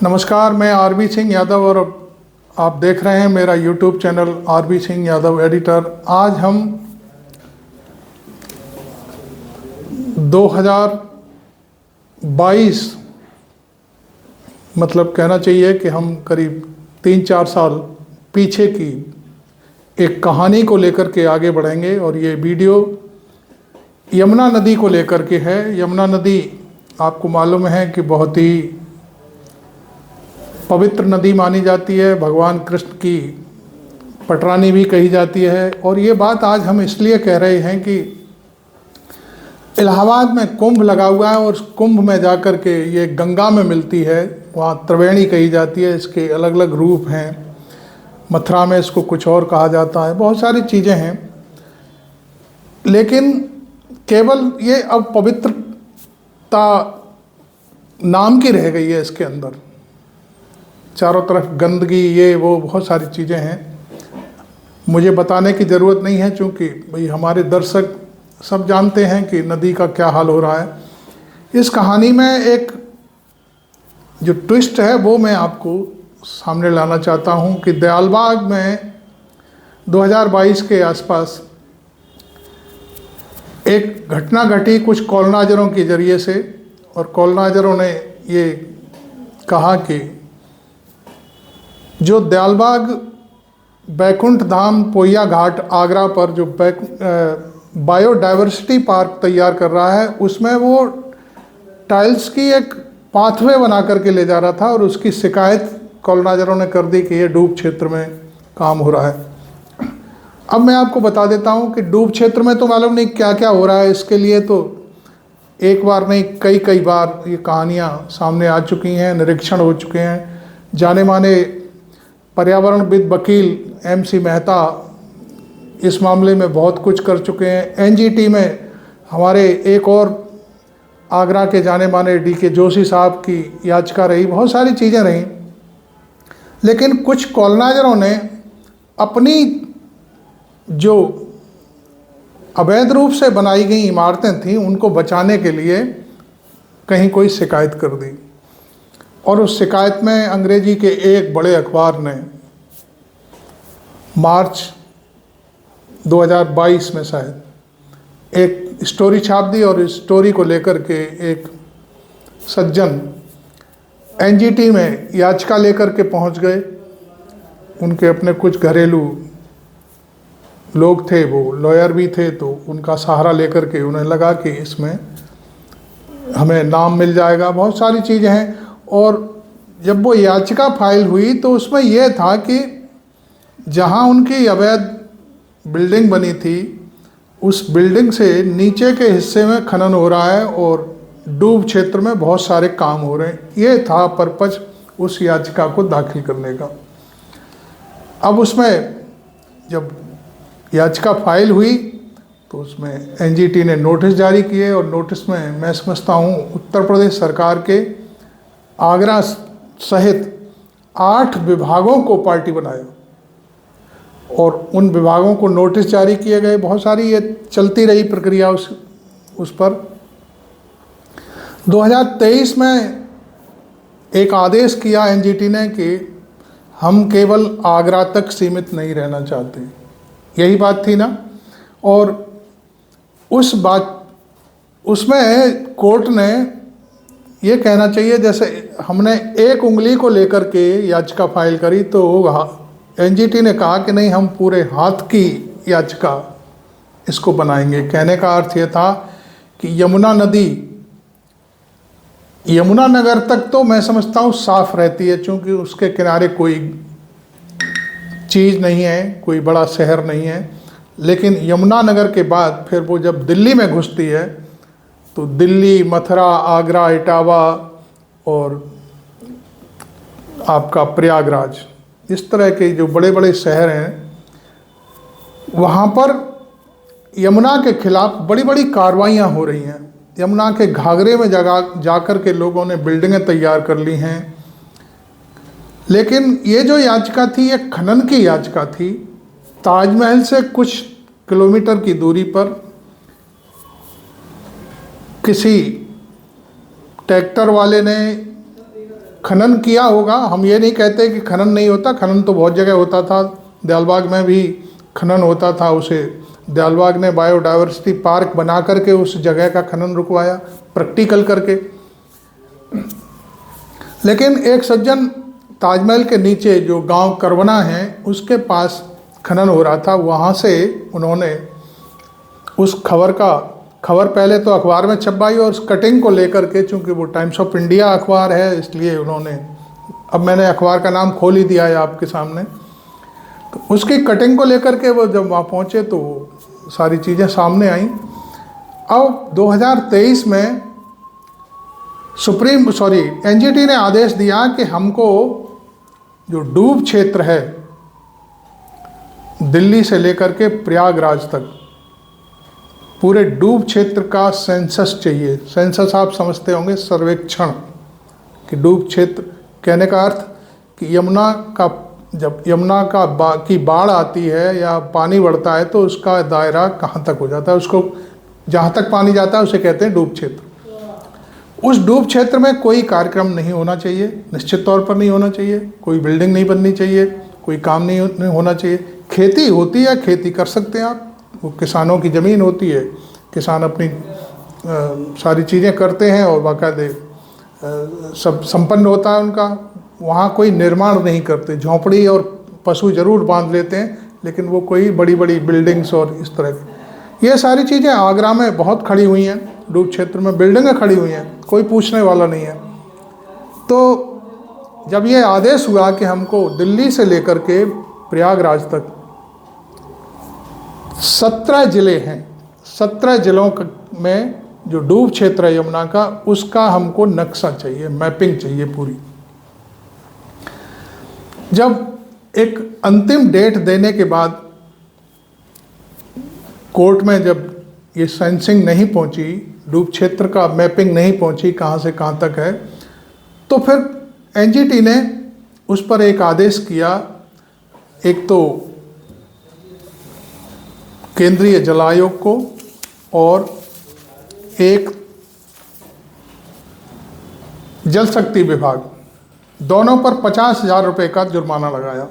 नमस्कार, मैं आरबी सिंह यादव और आप देख रहे हैं मेरा YouTube channel R B Singh Yadav editor. आज हम 2022 मतलब कहना चाहिए कि हम करीब 3-4 साल पीछे की एक कहानी को लेकर के आगे बढ़ेंगे और ये वीडियो यमुना नदी को लेकर के है। यमुना नदी आपको मालूम है कि बहुत ही पवित्र नदी मानी जाती है, भगवान कृष्ण की पटरानी भी कही जाती है। और ये बात आज हम इसलिए कह रहे हैं कि इलाहाबाद में कुंभ लगा हुआ है और कुंभ में जाकर के ये गंगा में मिलती है, वहाँ त्रिवेणी कही जाती है। इसके अलग अलग रूप हैं, मथुरा में इसको कुछ और कहा जाता है, बहुत सारी चीज़ें हैं। लेकिन केवल ये अब पवित्रता नाम की रह गई है। इसके अंदर चारों तरफ गंदगी, ये वो बहुत सारी चीज़ें हैं। मुझे बताने की ज़रूरत नहीं है, चूँकि भाई हमारे दर्शक सब जानते हैं कि नदी का क्या हाल हो रहा है। इस कहानी में एक जो ट्विस्ट है वो मैं आपको सामने लाना चाहता हूँ कि दयालबाग में 2022 के आसपास एक घटना घटी कुछ कॉलोनाइजरों के ज़रिए से। और कॉलोनाइजरों ने ये कहा कि जो दयालबाग बैकुंठ धाम पोइया घाट आगरा पर जो बायोडाइवर्सिटी पार्क तैयार कर रहा है, उसमें वो टाइल्स की एक पाथवे बना करके ले जा रहा था और उसकी शिकायत कॉलोनाइजरों ने कर दी कि ये डूब क्षेत्र में काम हो रहा है। अब मैं आपको बता देता हूँ कि डूब क्षेत्र में तो मालूम नहीं क्या क्या हो रहा है। इसके लिए तो एक बार नहीं कई बार ये कहानियाँ सामने आ चुकी हैं, निरीक्षण हो चुके हैं। जाने माने पर्यावरणविद वकील MC मेहता इस मामले में बहुत कुछ कर चुके हैं। NGT में हमारे एक और आगरा के जाने माने DK जोशी साहब की याचिका रही, बहुत सारी चीज़ें रहीं। लेकिन कुछ कॉलोनाइजरों ने अपनी जो अवैध रूप से बनाई गई इमारतें थीं उनको बचाने के लिए कहीं कोई शिकायत कर दी। और उस शिकायत में अंग्रेजी के एक बड़े अखबार ने मार्च 2022 में शायद एक स्टोरी छाप दी। और इस स्टोरी को लेकर के एक सज्जन NGT में याचिका लेकर के पहुंच गए। उनके अपने कुछ घरेलू लोग थे, वो लॉयर भी थे, तो उनका सहारा लेकर के उन्हें लगा कि इसमें हमें नाम मिल जाएगा, बहुत सारी चीज़ें हैं। और जब वो याचिका फाइल हुई तो उसमें यह था कि जहां उनकी अवैध बिल्डिंग बनी थी उस बिल्डिंग से नीचे के हिस्से में खनन हो रहा है और डूब क्षेत्र में बहुत सारे काम हो रहे हैं। ये था पर्पज उस याचिका को दाखिल करने का। अब उसमें जब याचिका फाइल हुई तो उसमें NGT ने नोटिस जारी किए और नोटिस में मैं समझता हूँ उत्तर प्रदेश सरकार के आगरा सहित 8 विभागों को पार्टी बनाया और उन विभागों को नोटिस जारी किए गए। बहुत सारी ये चलती रही प्रक्रिया उस पर। 2023 में एक आदेश किया NGT ने कि हम केवल आगरा तक सीमित नहीं रहना चाहते, यही बात थी ना। और उसमें कोर्ट ने ये कहना चाहिए, जैसे हमने एक उंगली को लेकर के याचिका फाइल करी तो NGT ने कहा कि नहीं, हम पूरे हाथ की याचिका इसको बनाएंगे। कहने का अर्थ ये था कि यमुना नदी यमुना नगर तक तो मैं समझता हूँ साफ रहती है, क्योंकि उसके किनारे कोई चीज़ नहीं है, कोई बड़ा शहर नहीं है। लेकिन यमुना नगर के बाद फिर वो जब दिल्ली में घुसती है तो दिल्ली, मथुरा, आगरा, इटावा और आपका प्रयागराज, इस तरह के जो बड़े बड़े शहर हैं, वहाँ पर यमुना के खिलाफ बड़ी बड़ी कार्रवाइयाँ हो रही हैं। यमुना के घाघरे में जाकर के लोगों ने बिल्डिंगें तैयार कर ली हैं। लेकिन ये जो याचिका थी, ये खनन की याचिका थी। ताजमहल से कुछ किलोमीटर की दूरी पर किसी ट्रैक्टर वाले ने खनन किया होगा। हम ये नहीं कहते कि खनन नहीं होता, खनन तो बहुत जगह होता था। दयालबाग में भी खनन होता था, उसे दयालबाग ने बायोडाइवर्सिटी पार्क बना करके उस जगह का खनन रुकवाया, प्रैक्टिकल करके। लेकिन एक सज्जन ताजमहल के नीचे जो गांव करवना है उसके पास खनन हो रहा था, वहाँ से उन्होंने उस खबर पहले तो अखबार में छपवाई और उस कटिंग को लेकर के, चूँकि वो टाइम्स ऑफ इंडिया अखबार है इसलिए उन्होंने, अब मैंने अखबार का नाम खोल ही दिया है आपके सामने, तो उसकी कटिंग को लेकर के वो जब वहाँ पहुँचे तो सारी चीज़ें सामने आईं। अब 2023 में एनजीटी ने आदेश दिया कि हमको जो डूब क्षेत्र है दिल्ली से लेकर के प्रयागराज तक, पूरे डूब क्षेत्र का सेंसस चाहिए। सेंसस आप समझते होंगे, सर्वेक्षण, कि डूब क्षेत्र कहने का अर्थ कि जब यमुना की बाढ़ आती है या पानी बढ़ता है तो उसका दायरा कहाँ तक हो जाता है, उसको जहाँ तक पानी जाता है उसे कहते हैं डूब क्षेत्र। उस डूब क्षेत्र में कोई कार्यक्रम नहीं होना चाहिए, निश्चित तौर पर नहीं होना चाहिए, कोई बिल्डिंग नहीं बननी चाहिए, कोई काम नहीं होना चाहिए। खेती होती है, खेती कर सकते हैं आप, वो किसानों की ज़मीन होती है, किसान अपनी सारी चीज़ें करते हैं और बाकायदे सब संपन्न होता है उनका। वहाँ कोई निर्माण नहीं करते, झोंपड़ी और पशु ज़रूर बांध लेते हैं, लेकिन वो कोई बड़ी बड़ी बिल्डिंग्स और इस तरह की, ये सारी चीज़ें आगरा में बहुत खड़ी हुई हैं, डूब क्षेत्र में बिल्डिंगें खड़ी हुई हैं, कोई पूछने वाला नहीं है। तो जब ये आदेश हुआ कि हमको दिल्ली से लेकर के प्रयागराज तक 17 ज़िले हैं, 17 ज़िलों में जो डूब क्षेत्र है यमुना का, उसका हमको नक्शा चाहिए, मैपिंग चाहिए पूरी। जब एक अंतिम डेट देने के बाद कोर्ट में जब ये सेंसिंग नहीं पहुंची, डूब क्षेत्र का मैपिंग नहीं पहुंची कहाँ से कहाँ तक है, तो फिर एनजीटी ने उस पर एक आदेश किया। एक तो केंद्रीय जल आयोग को और एक जल शक्ति विभाग, दोनों पर 50,000 रुपये का जुर्माना लगाया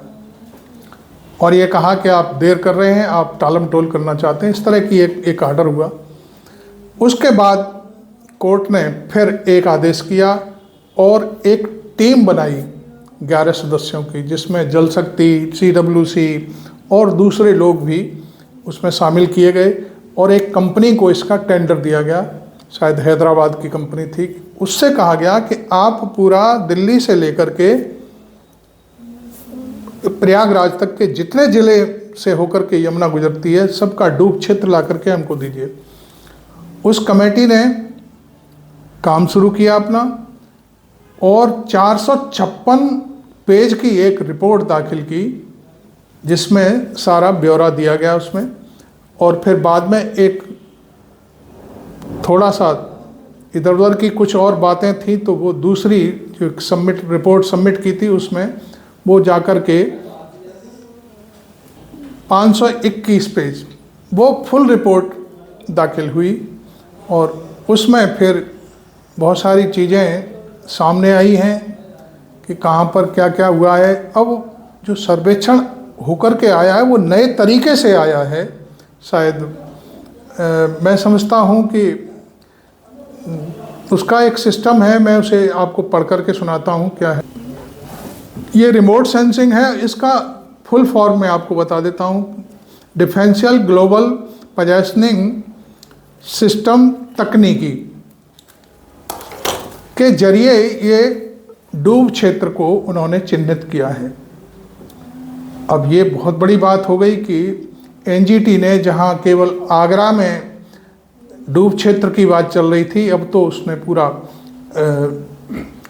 और ये कहा कि आप देर कर रहे हैं, आप टालम टोल करना चाहते हैं, इस तरह की एक आर्डर हुआ। उसके बाद कोर्ट ने फिर एक आदेश किया और एक टीम बनाई 11 सदस्यों की, जिसमें जल शक्ति, CWC और दूसरे लोग भी उसमें शामिल किए गए और एक कंपनी को इसका टेंडर दिया गया, शायद हैदराबाद की कंपनी थी। उससे कहा गया कि आप पूरा दिल्ली से लेकर के प्रयागराज तक के जितने ज़िले से होकर के यमुना गुजरती है सबका डूब क्षेत्र ला करके हमको दीजिए। उस कमेटी ने काम शुरू किया अपना और 456 पेज की एक रिपोर्ट दाखिल की, जिसमें सारा ब्यौरा दिया गया उसमें। और फिर बाद में एक थोड़ा सा इधर उधर की कुछ और बातें थी, तो वो दूसरी जो रिपोर्ट सबमिट की थी उसमें वो जाकर के 521 पेज वो फुल रिपोर्ट दाखिल हुई और उसमें फिर बहुत सारी चीज़ें सामने आई हैं कि कहाँ पर क्या क्या हुआ है। अब जो सर्वेक्षण होकर के आया है वो नए तरीके से आया है, शायद मैं समझता हूँ कि उसका एक सिस्टम है, मैं उसे आपको पढ़ कर के सुनाता हूँ क्या है। ये रिमोट सेंसिंग है, इसका फुल फॉर्म मैं आपको बता देता हूँ। डिफरेंशियल ग्लोबल पोजीशनिंग सिस्टम तकनीकी के जरिए ये डूब क्षेत्र को उन्होंने चिन्हित किया है। अब ये बहुत बड़ी बात हो गई कि एनजीटी ने, जहाँ केवल आगरा में डूब क्षेत्र की बात चल रही थी, अब तो उसने पूरा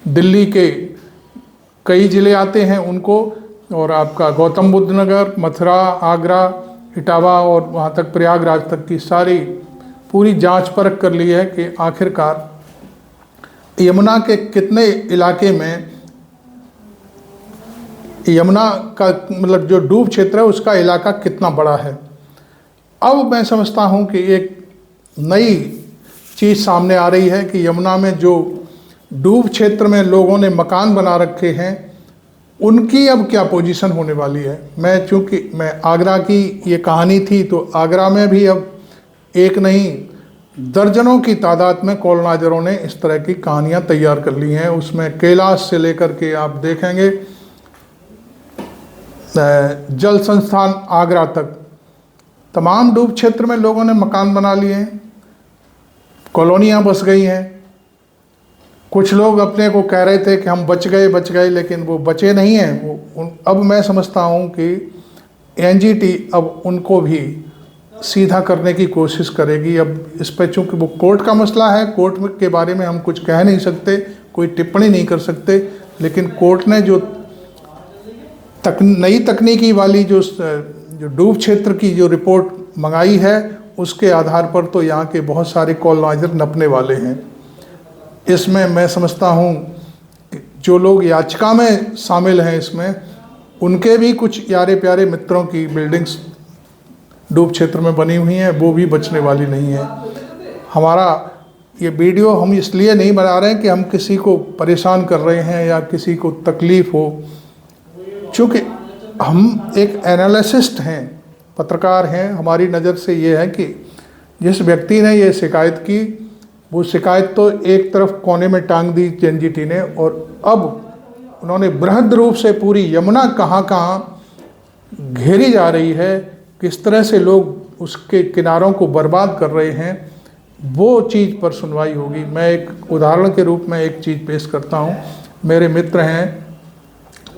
दिल्ली के कई ज़िले आते हैं उनको, और आपका गौतम बुद्ध नगर, मथुरा, आगरा, इटावा और वहाँ तक प्रयागराज तक की सारी पूरी जांच परख कर ली है कि आखिरकार यमुना के कितने इलाके में, यमुना का मतलब जो डूब क्षेत्र है उसका इलाका कितना बड़ा है। अब मैं समझता हूँ कि एक नई चीज़ सामने आ रही है कि यमुना में जो डूब क्षेत्र में लोगों ने मकान बना रखे हैं, उनकी अब क्या पोजीशन होने वाली है। चूँकि मैं आगरा की ये कहानी थी, तो आगरा में भी अब एक नहीं दर्जनों की तादाद में कॉलोनाइजरों ने इस तरह की कहानियाँ तैयार कर ली हैं। उसमें कैलाश से लेकर के आप देखेंगे जल संस्थान आगरा तक तमाम डूब क्षेत्र में लोगों ने मकान बना लिए हैं, कॉलोनियाँ बस गई हैं। कुछ लोग अपने को कह रहे थे कि हम बच गए, लेकिन वो बचे नहीं हैं। अब मैं समझता हूँ कि एनजीटी अब उनको भी सीधा करने की कोशिश करेगी। अब इस पर चूँकि वो कोर्ट का मसला है, कोर्ट के बारे में हम कुछ कह नहीं सकते, कोई टिप्पणी नहीं कर सकते, लेकिन कोर्ट ने जो नई तकनीकी वाली जो डूब क्षेत्र की जो रिपोर्ट मंगाई है, उसके आधार पर तो यहाँ के बहुत सारे कॉलोनाइजर नपने वाले हैं। इसमें मैं समझता हूँ कि जो लोग याचिका में शामिल हैं, इसमें उनके भी कुछ यारे प्यारे मित्रों की बिल्डिंग्स डूब क्षेत्र में बनी हुई हैं, वो भी बचने वाली नहीं है। हमारा ये वीडियो हम इसलिए नहीं बना रहे हैं कि हम किसी को परेशान कर रहे हैं या किसी को तकलीफ़ हो, चूँकि हम एक एनालिसिस्ट हैं, पत्रकार हैं। हमारी नज़र से ये है कि जिस व्यक्ति ने ये शिकायत की, वो शिकायत तो एक तरफ कोने में टांग दी एनजीटी ने, और अब उन्होंने बृहद रूप से पूरी यमुना कहाँ घेरी जा रही है, किस तरह से लोग उसके किनारों को बर्बाद कर रहे हैं, वो चीज़ पर सुनवाई होगी। मैं एक उदाहरण के रूप में एक चीज़ पेश करता हूँ। मेरे मित्र हैं,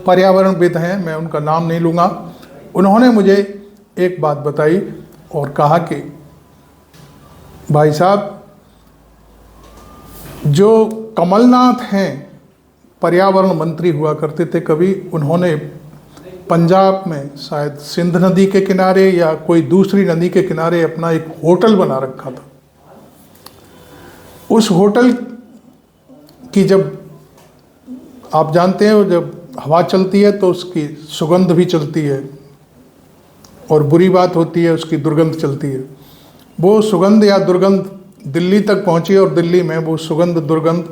पर्यावरणविद हैं, मैं उनका नाम नहीं लूँगा। उन्होंने मुझे एक बात बताई और कहा कि भाई साहब, जो कमलनाथ हैं, पर्यावरण मंत्री हुआ करते थे, कभी उन्होंने पंजाब में शायद सिंध नदी के किनारे या कोई दूसरी नदी के किनारे अपना एक होटल बना रखा था। उस होटल की जब आप जानते हैं, जब हवा चलती है तो उसकी सुगंध भी चलती है, और बुरी बात होती है उसकी दुर्गंध चलती है। वो सुगंध या दुर्गंध दिल्ली तक पहुंची, और दिल्ली में वो सुगंध दुर्गंध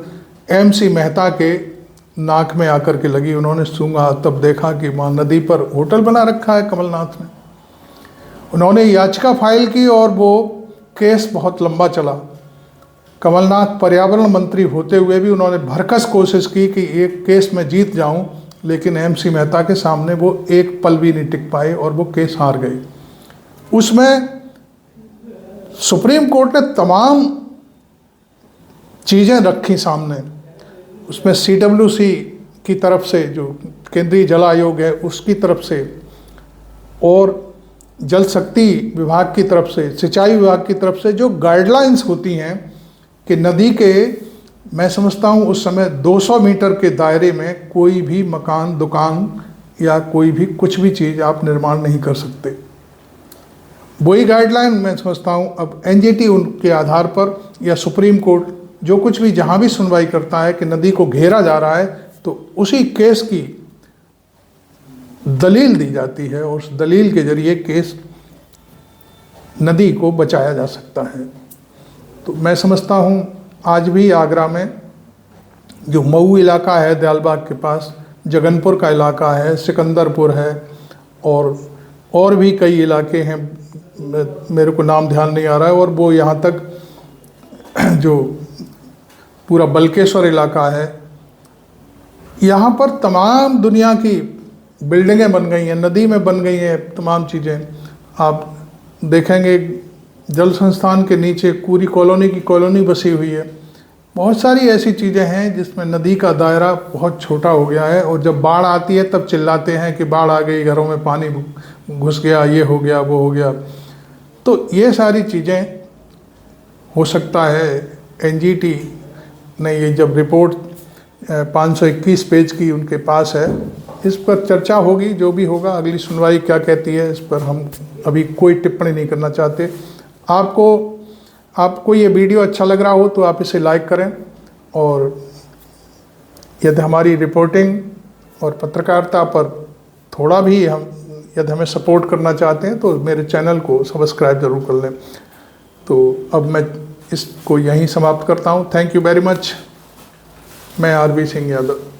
MC मेहता के नाक में आकर के लगी। उन्होंने सूंघा, तब देखा कि वहाँ नदी पर होटल बना रखा है कमलनाथ ने। उन्होंने याचिका फाइल की और वो केस बहुत लंबा चला। कमलनाथ पर्यावरण मंत्री होते हुए भी उन्होंने भरकस कोशिश की कि एक केस में जीत जाऊं, लेकिन MC मेहता के सामने वो एक पल भी नहीं टिक पाए और वो केस हार गए। उसमें सुप्रीम कोर्ट ने तमाम चीज़ें रखी सामने। उसमें CWC की तरफ से, जो केंद्रीय जल आयोग है, उसकी तरफ से, और जल शक्ति विभाग की तरफ से, सिंचाई विभाग की तरफ से जो गाइडलाइंस होती हैं कि नदी के, मैं समझता हूँ उस समय 200 मीटर के दायरे में कोई भी मकान, दुकान या कोई भी कुछ भी चीज़ आप निर्माण नहीं कर सकते। वही गाइडलाइन मैं समझता हूँ अब एनजीटी उनके आधार पर या सुप्रीम कोर्ट जो कुछ भी जहाँ भी सुनवाई करता है कि नदी को घेरा जा रहा है, तो उसी केस की दलील दी जाती है और उस दलील के जरिए केस नदी को बचाया जा सकता है। तो मैं समझता हूँ आज भी आगरा में जो मऊ इलाका है, दयालबाग के पास जगनपुर का इलाका है, सिकंदरपुर है, और भी कई इलाके हैं, मेरे को नाम ध्यान नहीं आ रहा है, और वो यहाँ तक जो पूरा बल्केश्वर इलाका है, यहाँ पर तमाम दुनिया की बिल्डिंगें बन गई हैं, नदी में बन गई हैं तमाम चीज़ें। आप देखेंगे जल संस्थान के नीचे पूरी कॉलोनी की कॉलोनी बसी हुई है। बहुत सारी ऐसी चीज़ें हैं जिसमें नदी का दायरा बहुत छोटा हो गया है, और जब बाढ़ आती है तब चिल्लाते हैं कि बाढ़ आ गई, घरों में पानी घुस गया, ये हो गया, वो हो गया। तो ये सारी चीज़ें हो सकता है एनजीटी ने ये जब रिपोर्ट 521 पेज की उनके पास है, इस पर चर्चा होगी, जो भी होगा अगली सुनवाई क्या कहती है इस पर हम अभी कोई टिप्पणी नहीं करना चाहते। आपको ये वीडियो अच्छा लग रहा हो तो आप इसे लाइक करें, और यदि हमारी रिपोर्टिंग और पत्रकारिता पर थोड़ा भी यदि हमें सपोर्ट करना चाहते हैं तो मेरे चैनल को सब्सक्राइब ज़रूर कर लें। तो अब मैं इसको यहीं समाप्त करता हूँ। Thank you very much. मैं आरबी सिंह यादव।